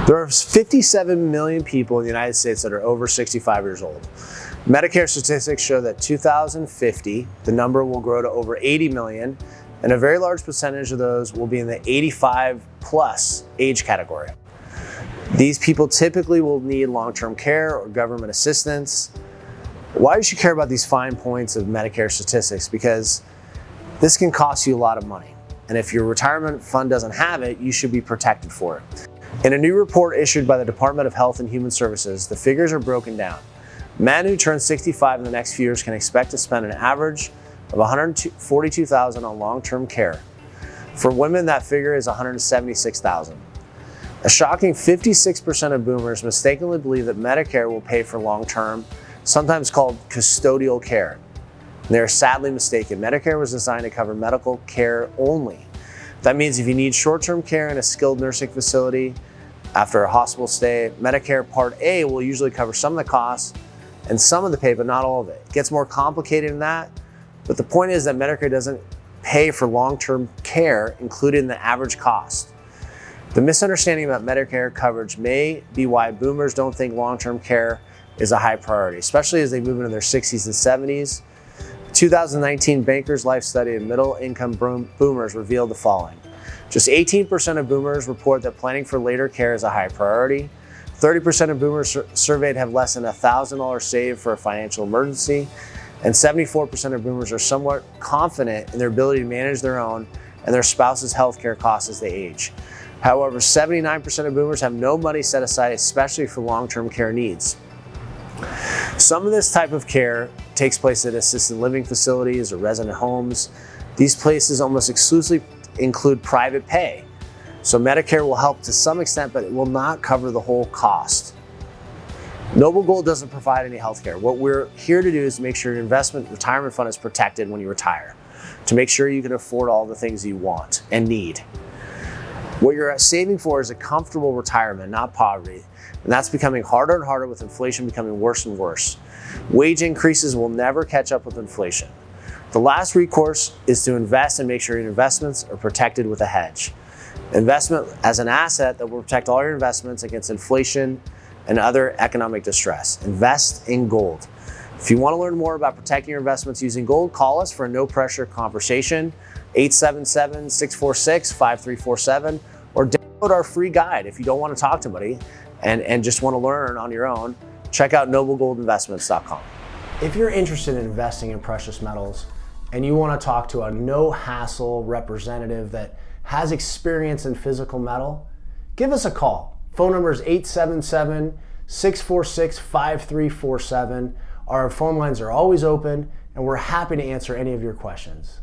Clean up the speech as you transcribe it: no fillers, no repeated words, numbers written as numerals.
There are 57 million people in the United States that are over 65 years old. Medicare statistics show that 2050, the number will grow to over 80 million, and a very large percentage of those will be in the 85 plus age category. These people typically will need long-term care or government assistance. Why you should care about these fine points of Medicare statistics? Because this can cost you a lot of money. And if your retirement fund doesn't have it, you should be protected for it. In a new report issued by the Department of Health and Human Services, the figures are broken down. Men who turn 65 in the next few years can expect to spend an average of $142,000 on long-term care. For women, that figure is $176,000. A shocking 56% of boomers mistakenly believe that Medicare will pay for long-term, sometimes called custodial care. They are sadly mistaken. Medicare was designed to cover medical care only. That means if you need short-term care in a skilled nursing facility after a hospital stay, Medicare Part A will usually cover some of the costs and some of the pay, but not all of it. It gets more complicated than that, but the point is that Medicare doesn't pay for long-term care included in the average cost. The misunderstanding about Medicare coverage may be why boomers don't think long-term care is a high priority, especially as they move into their 60s and 70s. The 2019 Bankers Life study of middle-income boomers revealed the following. Just 18% of boomers report that planning for later care is a high priority. 30% of boomers surveyed have less than $1,000 saved for a financial emergency. And 74% of boomers are somewhat confident in their ability to manage their own and their spouse's healthcare costs as they age. However, 79% of boomers have no money set aside, especially for long-term care needs. Some of this type of care takes place at assisted living facilities or resident homes. These places almost exclusively include private pay. So Medicare will help to some extent, but it will not cover the whole cost. Noble Gold doesn't provide any health care. What we're here to do is make sure your retirement fund is protected when you retire, to make sure you can afford all the things you want and need. What you're saving for is a comfortable retirement, not poverty. And that's becoming harder and harder with inflation becoming worse and worse. Wage increases will never catch up with inflation. The last recourse is to invest and make sure your investments are protected with a hedge. Investment as an asset that will protect all your investments against inflation and other economic distress. Invest in gold. If you want to learn more about protecting your investments using gold, call us for a no-pressure conversation, 877-646-5347, or download our free guide if you don't want to talk to anybody and just want to learn on your own. Check out noblegoldinvestments.com. If you're interested in investing in precious metals and you want to talk to a no-hassle representative that has experience in physical metal, give us a call. Phone number is 877-646-5347. Our phone lines are always open and we're happy to answer any of your questions.